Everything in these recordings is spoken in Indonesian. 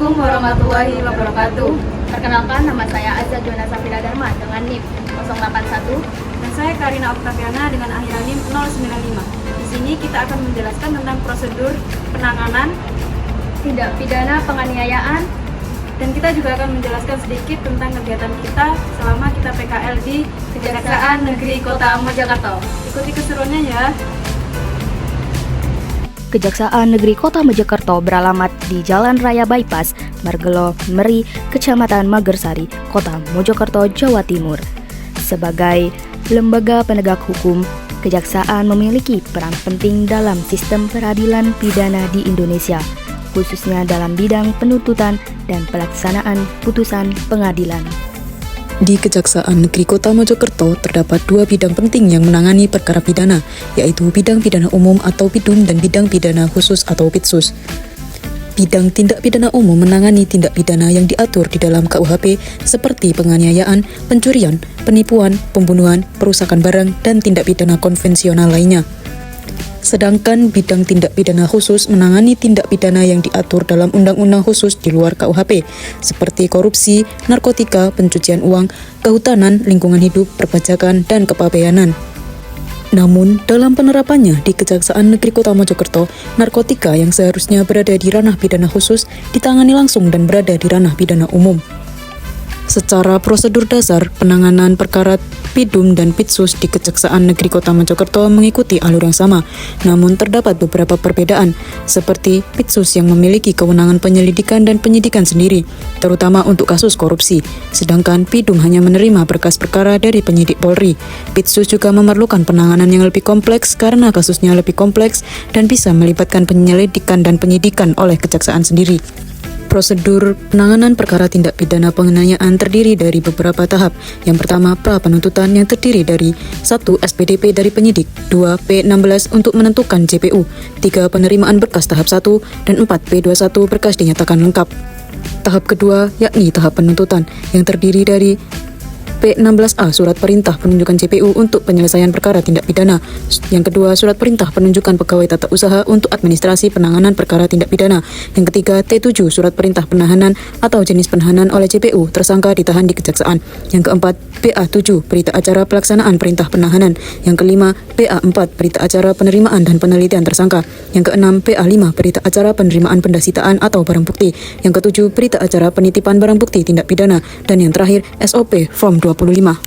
Assalamualaikum warahmatullahi wabarakatuh. Perkenalkan, nama saya Azza Joana Safira Dharma dengan NIM 081. Dan saya Karina Oktaviana dengan akhiran NIM 095. Di sini kita akan menjelaskan tentang prosedur penanganan Tindak pidana penganiayaan. dan kita juga akan menjelaskan sedikit tentang kegiatan kita selama kita PKL di Kejaksaan Negeri Kota Mojokerto. Ikuti keseruannya ya. Kejaksaan Negeri Kota Mojokerto beralamat di Jalan Raya Bypass, Margelo, Meri, Kecamatan Magersari, Kota Mojokerto, Jawa Timur. Sebagai lembaga penegak hukum, Kejaksaan memiliki peran penting dalam sistem peradilan pidana di Indonesia, khususnya dalam bidang penuntutan dan pelaksanaan putusan pengadilan. Di Kejaksaan Negeri Kota Mojokerto terdapat dua bidang penting yang menangani perkara pidana, yaitu bidang pidana umum atau PIDUM dan bidang pidana khusus atau PIDSUS. Bidang tindak pidana umum menangani tindak pidana yang diatur di dalam KUHP seperti penganiayaan, pencurian, penipuan, pembunuhan, perusakan barang, dan tindak pidana konvensional lainnya. Sedangkan bidang tindak pidana khusus menangani tindak pidana yang diatur dalam undang-undang khusus di luar KUHP, seperti korupsi, narkotika, pencucian uang, kehutanan, lingkungan hidup, perpajakan, dan kepabeanan. Namun, dalam penerapannya di Kejaksaan Negeri Kota Mojokerto, narkotika yang seharusnya berada di ranah pidana khusus ditangani langsung dan berada di ranah pidana umum. Secara prosedur dasar, penanganan perkara PIDUM dan PIDSUS di Kejaksaan Negeri Kota Mojokerto mengikuti alur yang sama, namun terdapat beberapa perbedaan, seperti PIDSUS yang memiliki kewenangan penyelidikan dan penyidikan sendiri, terutama untuk kasus korupsi, sedangkan PIDUM hanya menerima berkas perkara dari penyidik Polri. PIDSUS juga memerlukan penanganan yang lebih kompleks karena kasusnya lebih kompleks dan bisa melibatkan penyelidikan dan penyidikan oleh Kejaksaan sendiri. Prosedur penanganan perkara tindak pidana penganiayaan terdiri dari beberapa tahap. Yang pertama, pra penuntutan yang terdiri dari 1. SPDP dari penyidik, 2. P16 untuk menentukan JPU, 3. Penerimaan berkas tahap 1, dan 4. P21 berkas dinyatakan lengkap. Tahap kedua, yakni tahap penuntutan, yang terdiri dari P16A surat perintah penunjukan JPU untuk penyelesaian perkara tindak pidana. Yang kedua, surat perintah penunjukan pegawai tata usaha untuk administrasi penanganan perkara tindak pidana. Yang ketiga, T7 surat perintah penahanan atau jenis penahanan oleh JPU tersangka ditahan di kejaksaan. Yang keempat, PA7 berita acara pelaksanaan perintah penahanan. Yang kelima, PA4 berita acara penerimaan dan penelitian tersangka. Yang keenam, PA5 berita acara penerimaan pendasitaan atau barang bukti. Yang ketujuh, berita acara penitipan barang bukti tindak pidana. Dan yang terakhir, SOP Form 25.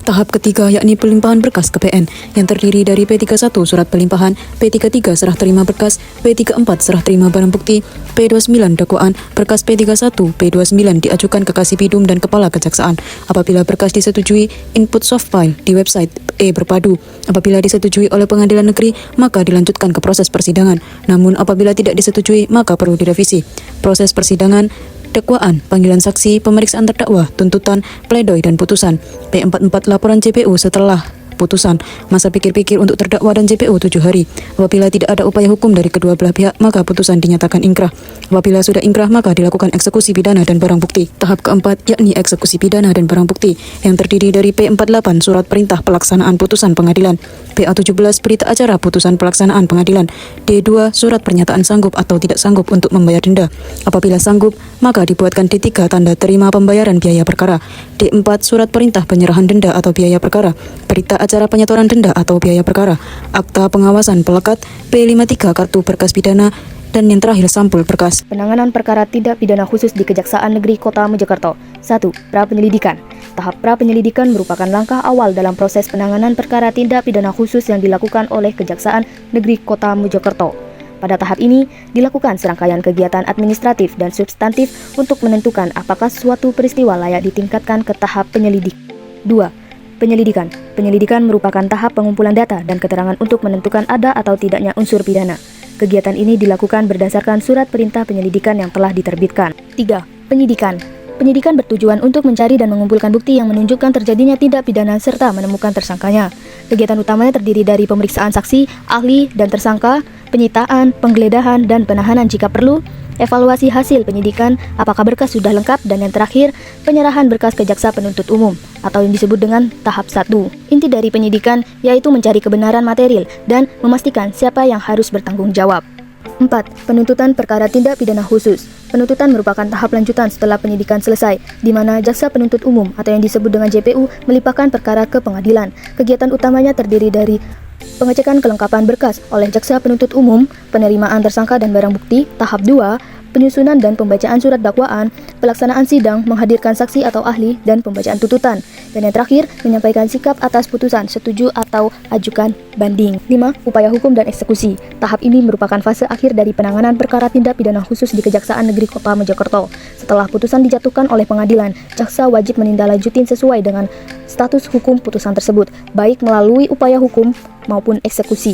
Tahap ketiga yakni pelimpahan berkas ke PN yang terdiri dari P31 surat pelimpahan, P33 serah terima berkas, P34 serah terima barang bukti, P29 dakwaan, berkas P31, P29 diajukan ke Kasih Pidum dan Kepala Kejaksaan. Apabila berkas disetujui, input soft file di website berpadu. Apabila disetujui oleh pengadilan negeri, maka dilanjutkan ke proses persidangan. Namun apabila tidak disetujui, maka perlu direvisi. Proses persidangan, dakwaan, panggilan saksi, pemeriksaan terdakwa, tuntutan, pledoi, dan putusan. P44 laporan JPU setelah putusan. Masa pikir-pikir untuk terdakwa dan JPU 7 hari. Apabila tidak ada upaya hukum dari kedua belah pihak, maka putusan dinyatakan ingkrah. Apabila sudah ingkrah, maka dilakukan eksekusi pidana dan barang bukti. Tahap keempat yakni eksekusi pidana dan barang bukti yang terdiri dari P48 surat perintah pelaksanaan putusan pengadilan, PA17 berita acara putusan pelaksanaan pengadilan, D2 surat pernyataan sanggup atau tidak sanggup untuk membayar denda. Apabila sanggup, maka dibuatkan D3 tanda terima pembayaran biaya perkara, D4 surat perintah penyerahan denda atau biaya perkara, berita acara penyetoran denda atau biaya perkara, akta pengawasan pelekat, P53 kartu berkas pidana, dan yang terakhir sampul berkas. Penanganan perkara tindak pidana khusus di Kejaksaan Negeri Kota Mojokerto. 1. Pra penyelidikan. Tahap pra penyelidikan merupakan langkah awal dalam proses penanganan perkara tindak pidana khusus yang dilakukan oleh Kejaksaan Negeri Kota Mojokerto. Pada tahap ini, dilakukan serangkaian kegiatan administratif dan substantif untuk menentukan apakah suatu peristiwa layak ditingkatkan ke tahap penyelidik. 2. Penyelidikan. Penyelidikan merupakan tahap pengumpulan data dan keterangan untuk menentukan ada atau tidaknya unsur pidana. Kegiatan ini dilakukan berdasarkan surat perintah penyelidikan yang telah diterbitkan. 3. Penyidikan. Penyidikan bertujuan untuk mencari dan mengumpulkan bukti yang menunjukkan terjadinya tindak pidana serta menemukan tersangkanya. Kegiatan utamanya terdiri dari pemeriksaan saksi, ahli, dan tersangka, penyitaan, penggeledahan, dan penahanan jika perlu, evaluasi hasil penyidikan, apakah berkas sudah lengkap, dan yang terakhir, penyerahan berkas ke jaksa penuntut umum, atau yang disebut dengan tahap 1. Inti dari penyidikan yaitu mencari kebenaran material dan memastikan siapa yang harus bertanggung jawab. 4. Penuntutan perkara tindak pidana khusus. Penuntutan merupakan tahap lanjutan setelah penyidikan selesai, di mana jaksa penuntut umum atau yang disebut dengan JPU melimpahkan perkara ke pengadilan. Kegiatan utamanya terdiri dari pengecekan kelengkapan berkas oleh jaksa penuntut umum, penerimaan tersangka dan barang bukti. Tahap 2, penyusunan dan pembacaan surat dakwaan, pelaksanaan sidang, menghadirkan saksi atau ahli, dan pembacaan tuntutan. Dan yang terakhir, menyampaikan sikap atas putusan, setuju atau ajukan banding. 5. Upaya hukum dan eksekusi. Tahap ini merupakan fase akhir dari penanganan perkara tindak pidana khusus di Kejaksaan Negeri Kota Mojokerto. Setelah putusan dijatuhkan oleh pengadilan, jaksa wajib menindaklanjuti sesuai dengan status hukum putusan tersebut, baik melalui upaya hukum maupun eksekusi.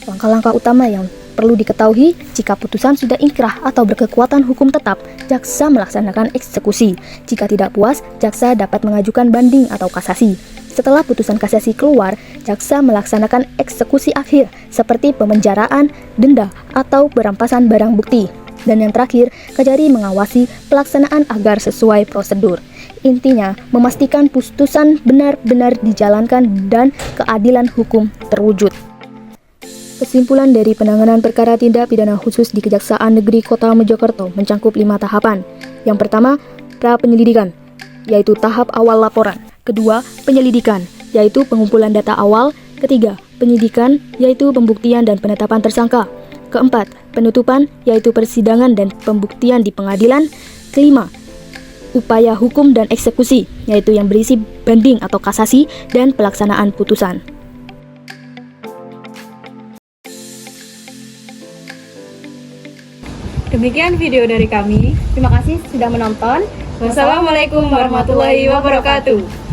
Langkah-langkah utama yang perlu diketahui, jika putusan sudah inkrah atau berkekuatan hukum tetap, jaksa melaksanakan eksekusi. Jika tidak puas, jaksa dapat mengajukan banding atau kasasi. Setelah putusan kasasi keluar, jaksa melaksanakan eksekusi akhir seperti pemenjaraan, denda, atau perampasan barang bukti. Dan yang terakhir, Kejari mengawasi pelaksanaan agar sesuai prosedur. Intinya, memastikan putusan benar-benar dijalankan dan keadilan hukum terwujud. Kesimpulan dari penanganan perkara tindak pidana khusus di Kejaksaan Negeri Kota Mojokerto mencangkup 5 tahapan. Yang pertama, pra-penyelidikan, yaitu tahap awal laporan. Kedua, penyelidikan, yaitu pengumpulan data awal. Ketiga, penyidikan, yaitu pembuktian dan penetapan tersangka. Keempat, penutupan, yaitu persidangan dan pembuktian di pengadilan. Kelima, upaya hukum dan eksekusi, yaitu yang berisi banding atau kasasi dan pelaksanaan putusan. Demikian video dari kami. Terima kasih sudah menonton. Wassalamualaikum warahmatullahi wabarakatuh.